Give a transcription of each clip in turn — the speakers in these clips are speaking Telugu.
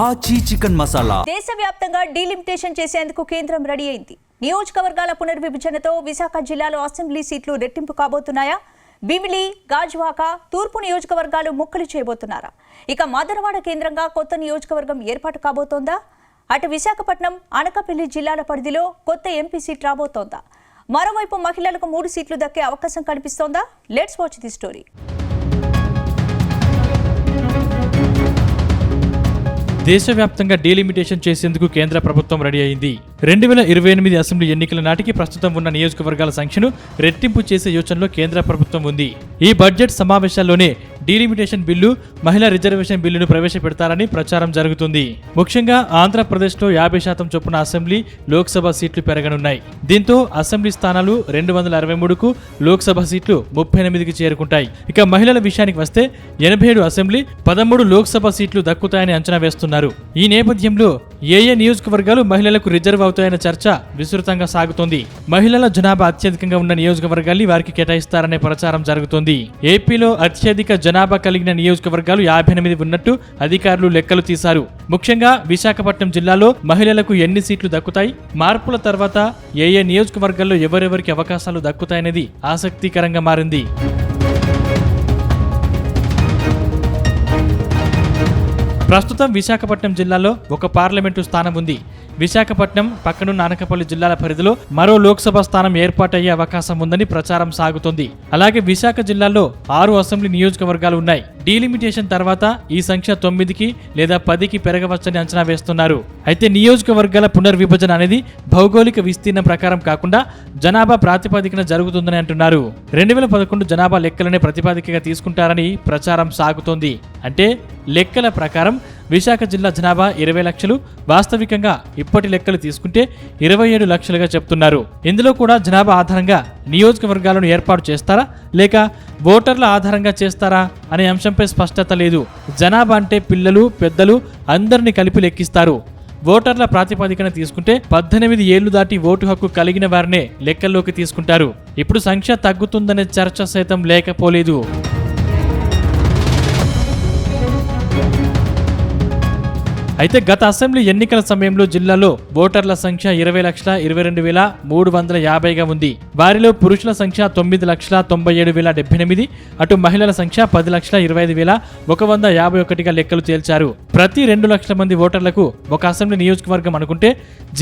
ఆచి చికెన్ మసాలా దేశవ్యాప్తంగా డీలిమిటేషన్ చేసేందుకు కేంద్రం రెడీ అయింది. నియోజకవర్గాల పునర్విభజనతో విశాఖ జిల్లాలో అసెంబ్లీ సీట్లు రెట్టింపు కాబోతున్నాయా? భీమిలి, గాజువాక, తూర్పు నియోజకవర్గాలు ముక్కలు చేయబోతున్నారా? ఇక మధురవాడ కేంద్రంగా కొత్త నియోజకవర్గం ఏర్పాటు కాబోతోందా? అటు విశాఖపట్నం, అనకాపల్లి జిల్లాల పరిధిలో కొత్త ఎంపీ సీట్ రాబోతోందా? మరోవైపు మహిళలకు 3 సీట్లు దక్కే అవకాశం కనిపిస్తోందా? Let's watch the story. దేశవ్యాప్తంగా డీలిమిటేషన్ చేసేందుకు కేంద్ర ప్రభుత్వం రెడీ అయింది. 2028 అసెంబ్లీ ఎన్నికల నాటికి ప్రస్తుతం ఉన్న నియోజకవర్గాల సంఖ్యను రెట్టింపు చేసే యోచనలో కేంద్ర ప్రభుత్వం ఉంది. ఈ బడ్జెట్ సమావేశాల్లోనే డీలిమిటేషన్ బిల్లు, మహిళా రిజర్వేషన్ బిల్లును ప్రవేశపెడతారని ప్రచారం జరుగుతుంది. ముఖ్యంగా ఆంధ్రప్రదేశ్లో 50% చొప్పున అసెంబ్లీ, లోక్సభ సీట్లు పెరగనున్నాయి. దీంతో అసెంబ్లీ స్థానాలు 263కు, లోక్సభ సీట్లు 38కి చేరుకుంటాయి. ఇక మహిళల విషయానికి వస్తే 87 అసెంబ్లీ, 13 లోక్సభ సీట్లు దక్కుతాయని అంచనా వేస్తున్నారు. ఈ నేపథ్యంలో ఏ నియోజకవర్గాలు మహిళలకు రిజర్వ్ అవుతాయన్న చర్చ విస్తృతంగా సాగుతోంది. మహిళల జనాభా అత్యధికంగా ఉన్న నియోజకవర్గాల్ని వారికి కేటాయిస్తారనే ప్రచారం జరుగుతోంది. ఏపీలో అత్యధిక జనాభా కలిగిన నియోజకవర్గాలు 58 ఉన్నట్టు అధికారులు లెక్కలు తీశారు. ముఖ్యంగా విశాఖపట్నం జిల్లాలో మహిళలకు ఎన్ని సీట్లు దక్కుతాయి, మార్పుల తర్వాత ఏ నియోజకవర్గాల్లో ఎవరెవరికి అవకాశాలు దక్కుతాయనేది ఆసక్తికరంగా మారింది. ప్రస్తుతం విశాఖపట్నం జిల్లాలో ఒక పార్లమెంటు స్థానం ఉంది. విశాఖపట్నం పక్కనున్న అనకాపల్లి జిల్లాల పరిధిలో మరో లోక్సభ స్థానం ఏర్పాటయ్యే అవకాశం ఉందని ప్రచారం సాగుతోంది. అలాగే విశాఖ జిల్లాలో 6 అసెంబ్లీ నియోజకవర్గాలు ఉన్నాయి. డీలిమిటేషన్ తర్వాత ఈ సంఖ్య 9కి లేదా 10కి పెరగవచ్చని అంచనా వేస్తున్నారు. అయితే నియోజకవర్గాల పునర్విభజన అనేది భౌగోళిక విస్తీర్ణం ప్రకారం కాకుండా జనాభా ప్రాతిపదికన జరుగుతుందని అంటున్నారు. 2011 జనాభా లెక్కలనే ప్రతిపాదికగా తీసుకుంటారని ప్రచారం సాగుతోంది. అంటే లెక్కల ప్రకారం విశాఖ జిల్లా జనాభా 20 లక్షలు, వాస్తవికంగా ఇప్పటి లెక్కలు తీసుకుంటే 27 లక్షలుగా చెప్తున్నారు. ఇందులో కూడా జనాభా ఆధారంగా నియోజకవర్గాలను ఏర్పాటు చేస్తారా లేక ఓటర్ల ఆధారంగా చేస్తారా అనే అంశంపై స్పష్టత లేదు. జనాభా అంటే పిల్లలు, పెద్దలు అందరినీ కలిపి లెక్కిస్తారు. ఓటర్ల ప్రాతిపదికన తీసుకుంటే 18 ఏళ్లు దాటి ఓటు హక్కు కలిగిన వారినే లెక్కల్లోకి తీసుకుంటారు. ఇప్పుడు సంఖ్య తగ్గుతుందనే చర్చ సైతం లేకపోలేదు. అయితే గత అసెంబ్లీ ఎన్నికల సమయంలో జిల్లాలో ఓటర్ల సంఖ్య 20,22,350గా ఉంది. వారిలో పురుషుల సంఖ్య 9,97,078, అటు మహిళల సంఖ్య 10,25,151గా లెక్కలు తేల్చారు. ప్రతి 2 లక్షల మంది ఓటర్లకు ఒక అసెంబ్లీ నియోజకవర్గం అనుకుంటే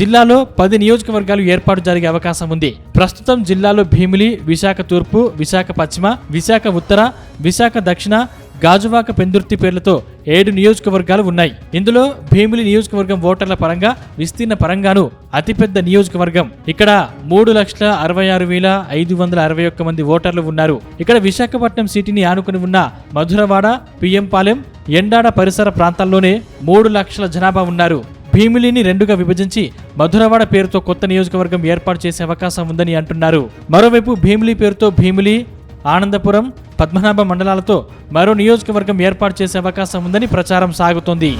జిల్లాలో 10 నియోజకవర్గాలు ఏర్పాటు జరిగే అవకాశం ఉంది. ప్రస్తుతం జిల్లాలో భీమిలి, విశాఖ తూర్పు, విశాఖ పశ్చిమ, విశాఖ ఉత్తర, విశాఖ దక్షిణ, గాజువాక, పెందుర్తి పేర్లతో 7 నియోజకవర్గాలు ఉన్నాయి. ఇందులో భీమిలి నియోజకవర్గం ఓటర్ల పరంగా, విస్తీర్ణ పరంగాను అతిపెద్ద నియోజకవర్గం. ఇక్కడ 3,66,561 మంది ఓటర్లు ఉన్నారు. ఇక్కడ విశాఖపట్నం సిటీని ఆనుకుని ఉన్న మధురవాడ, పిఎంపాలెం, ఎండాడ పరిసర ప్రాంతాల్లోనే 3 లక్షల జనాభా ఉన్నారు. భీమిలిని 2గా విభజించి మధురవాడ పేరుతో కొత్త నియోజకవర్గం ఏర్పాటు చేసే అవకాశం ఉందని అంటున్నారు. మరోవైపు భీమిలి పేరుతో భీమిలి, ఆనందపురం, పద్మనాభ మండలాలతో మరో నియోజకవర్గం ఏర్పాటు చేసే అవకాశం ఉందని ప్రచారం సాగుతోంది.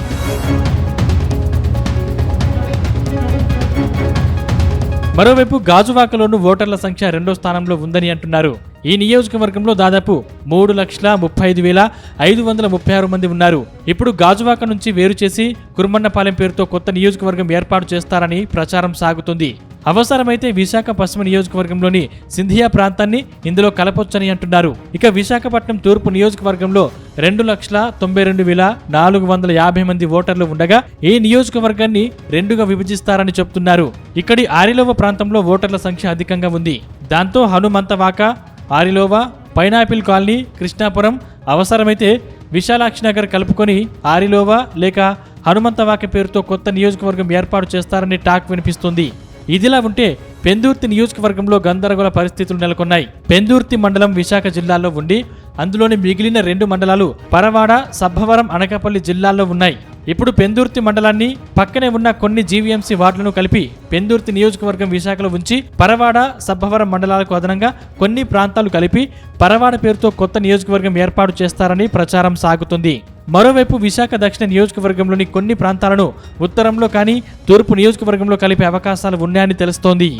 మరోవైపు గాజువాకలోనూ ఓటర్ల సంఖ్య 2వ స్థానంలో ఉందని అంటున్నారు. ఈ నియోజకవర్గంలో దాదాపు 3,35,536 మంది ఉన్నారు. ఇప్పుడు గాజువాక నుంచి వేరు చేసి కుర్మన్నపాలెం పేరుతో కొత్త నియోజకవర్గం ఏర్పాటు చేస్తారని ప్రచారం సాగుతుంది. అవసరమైతే విశాఖ పశ్చిమ నియోజకవర్గంలోని సింధియా ప్రాంతాన్ని ఇందులో కలపొచ్చని అంటున్నారు. ఇక విశాఖపట్నం తూర్పు నియోజకవర్గంలో 2,92,450 మంది ఓటర్లు ఉండగా ఈ నియోజకవర్గాన్ని 2గా విభజిస్తారని చెప్తున్నారు. ఇక్కడి ఆరిలోవ ప్రాంతంలో ఓటర్ల సంఖ్య అధికంగా ఉంది. దాంతో హనుమంతవాక, ఆరిలోవ, పైనాపిల్ కాలనీ, కృష్ణాపురం, అవసరమైతే విశాలాక్షి నగర్ కలుపుకొని ఆరిలోవ లేక హనుమంతవాక పేరుతో కొత్త నియోజకవర్గం ఏర్పాటు చేస్తారని టాక్ వినిపిస్తుంది. ఇదిలా ఉంటే పెందుర్తి నియోజకవర్గంలో గందరగోళ పరిస్థితులు నెలకొన్నాయి. పెందుర్తి మండలం విశాఖ జిల్లాలో ఉండి అందులోని మిగిలిన 2 మండలాలు పరవాడ, సబ్బవరం, అనకాపల్లి జిల్లాల్లో ఉన్నాయి. ఇప్పుడు పెందుర్తి మండలాన్ని, పక్కనే ఉన్న కొన్ని జీవీఎంసీ వార్డులను కలిపి పెందుర్తి నియోజకవర్గం విశాఖలో ఉంచి పరవాడ, సబ్బవరం మండలాలకు అదనంగా కొన్ని ప్రాంతాలు కలిపి పరవాడ పేరుతో కొత్త నియోజకవర్గం ఏర్పాటు చేస్తారని ప్రచారం సాగుతుంది. మరోవైపు విశాఖ దక్షిణ నియోజకవర్గంలోని కొన్ని ప్రాంతాలను ఉత్తరంలో కానీ తూర్పు నియోజకవర్గంలో కలిపే అవకాశాలు ఉన్నాయని తెలుస్తోంది.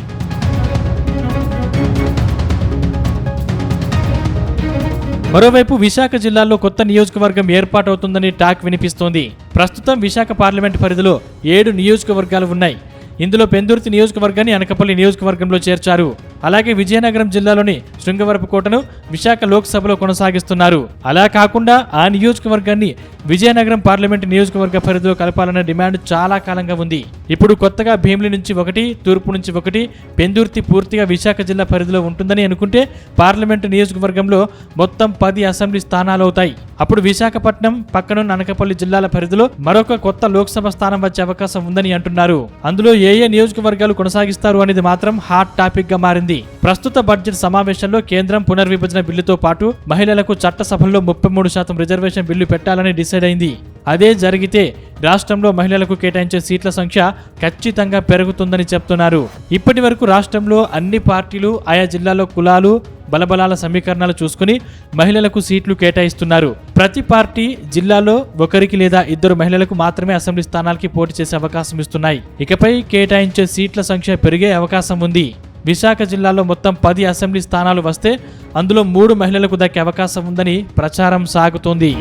మరోవైపు విశాఖ జిల్లాలో కొత్త నియోజకవర్గం ఏర్పాటవుతుందని టాక్ వినిపిస్తోంది. ప్రస్తుతం విశాఖ పార్లమెంట్ పరిధిలో 7 నియోజకవర్గాలు ఉన్నాయి. ఇందులో పెందుర్తి నియోజకవర్గాన్ని అనకాపల్లి నియోజకవర్గంలో చేర్చారు. అలాగే విజయనగరం జిల్లాలోని శృంగవరపుకోటను విశాఖ లోక్సభలో కొనసాగిస్తున్నారు. అలా కాకుండా ఆ నియోజకవర్గాన్ని విజయనగరం పార్లమెంటు నియోజకవర్గ పరిధిలో కలపాలన్న డిమాండ్ చాలా కాలంగా ఉంది. ఇప్పుడు కొత్తగా భీమిలి నుంచి 1, తూర్పు నుంచి 1, పెందుర్తి పూర్తిగా విశాఖ జిల్లా పరిధిలో ఉంటుందని అనుకుంటే పార్లమెంటు నియోజకవర్గంలో మొత్తం 10 అసెంబ్లీ స్థానాలు అవుతాయి. అప్పుడు విశాఖపట్నం పక్కనున్న అనకాపల్లి జిల్లాల పరిధిలో మరొక కొత్త లోక్సభ స్థానం వచ్చే అవకాశం ఉందని అంటున్నారు. అందులో ఏ నియోజకవర్గాలు కొనసాగిస్తారు అనేది మాత్రం హాట్ టాపిక్ గా మారింది. ప్రస్తుత బడ్జెట్ సమావేశంలో కేంద్రం పునర్విభజన బిల్లుతో పాటు మహిళలకు చట్టసభల్లో 33% రిజర్వేషన్ బిల్లు పెట్టాలని డిసైడ్ అయింది. అదే జరిగితే రాష్ట్రంలో మహిళలకు కేటాయించే సీట్ల సంఖ్య ఖచ్చితంగా పెరుగుతుందని చెప్తున్నారు. ఇప్పటి వరకు రాష్ట్రంలో అన్ని పార్టీలు ఆయా జిల్లాలో కులాలు బలబలాల సమీకరణాలు చూసుకుని మహిళలకు సీట్లు కేటాయిస్తున్నారు. ప్రతి పార్టీ జిల్లాలో 1 లేదా 2 మహిళలకు మాత్రమే అసెంబ్లీ స్థానాలకి పోటీ చేసే అవకాశం ఇస్తున్నాయి. ఇకపై కేటాయించే సీట్ల సంఖ్య పెరిగే అవకాశం ఉంది. విశాఖ జిల్లాలో మొత్తం 10 అసెంబ్లీ స్థానాలు వస్తే అందులో 3 మహిళలకు దక్కే అవకాశం ఉందని ప్రచారం సాగుతోంది.